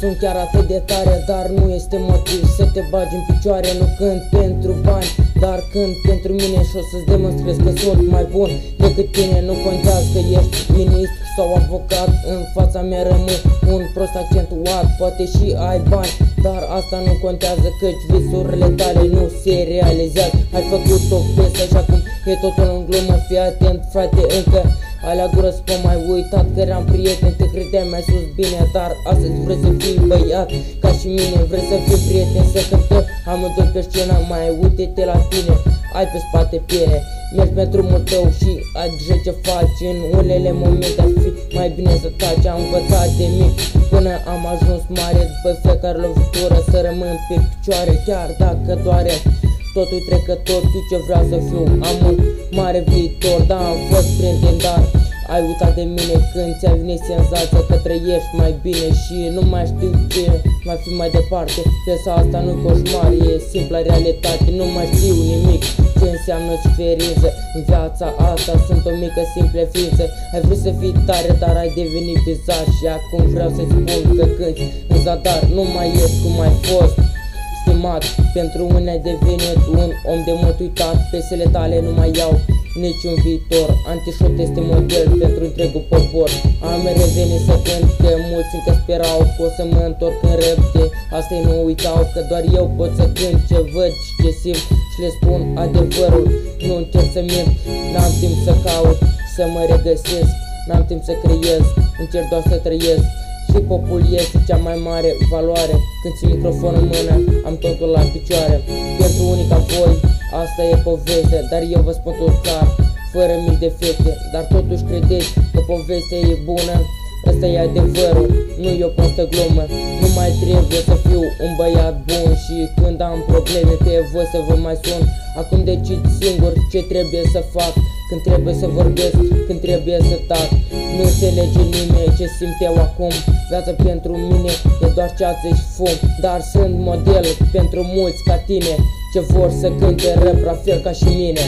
sunt chiar atât de tare, dar nu este motiv să te bagi în picioare. Nu cânt pentru bani, dar cânt pentru mine și o să-ți demonstrez că sunt mai bun decât tine. Nu contează că ești ministru sau avocat, în fața mea rămâi un prost accentuat. Poate și ai bani, dar asta nu contează, căci visurile tale nu se realizează. Ai făcut o piesă și acum e totul în glumă. Fii atent, frate, încă ai la gură să m-ai uitat că eram prieten, te credeam mai sus bine, dar astăzi vrei să fii băiat ca și mine. Vrei să fii prieten, să cântăm amândoi pe scenă. Mai uite-te la tine, ai pe spate piele, mergi pe drumul tău și ai grijă ce faci. În unele momente ar fi mai bine să taci. Am învățat de mic până am ajuns mare, după fiecare lovitură să rămân pe picioare. Chiar dacă doare, totul trecător, știu ce vreau să fiu, am un mare viitor. Da, am fost prieten, dar ai uitat de mine când ți-a venit senzația că trăiești mai bine și nu mai știu ce mai fi mai departe. Piesa asta nu-i coșmar, e simpla realitate, nu mai știu nimic ce înseamnă suferință. În viața asta sunt o mică simplă ființă. Ai vrut să fii tare, dar ai devenit bizar și acum vreau să-ți spun că cânti în zadar, nu mai ești cum ai fost. Stimat, pentru mine ai devenit un om de mult uitat. Piesele tale nu mai iau niciun viitor. Antișot este model pentru întregul popor. Am revenit să cânt, că mulți încă sperau că o să mă întorc în repte. Asta nu uitau, că doar eu pot să cânt ce văd și ce simt și le spun adevărul. Nu încerc să mint, n-am timp să caut, să mă regăsesc, n-am timp să creez, încerc doar să trăiesc. Hip-hopul este cea mai mare valoare. Când ții microfonul în mână, am totul la picioare. Pentru unii ca voi, asta e poveste, dar eu vă spun tot clar, fără mici defecte. Dar totuși credeți că povestea e bună? Ăsta e adevărul, nu e o prostă glumă. Nu mai trebuie să fiu un băiat bun și când am probleme pe voi să vă mai sun. Acum decid singur ce trebuie să fac, când trebuie să vorbesc, când trebuie să tac. Nu înțelege nimeni ce simt eu acum. Viața pentru mine e doar ceață și fum, dar sunt model pentru mulți ca tine, ce vor să cânte rap la fel ca și mine.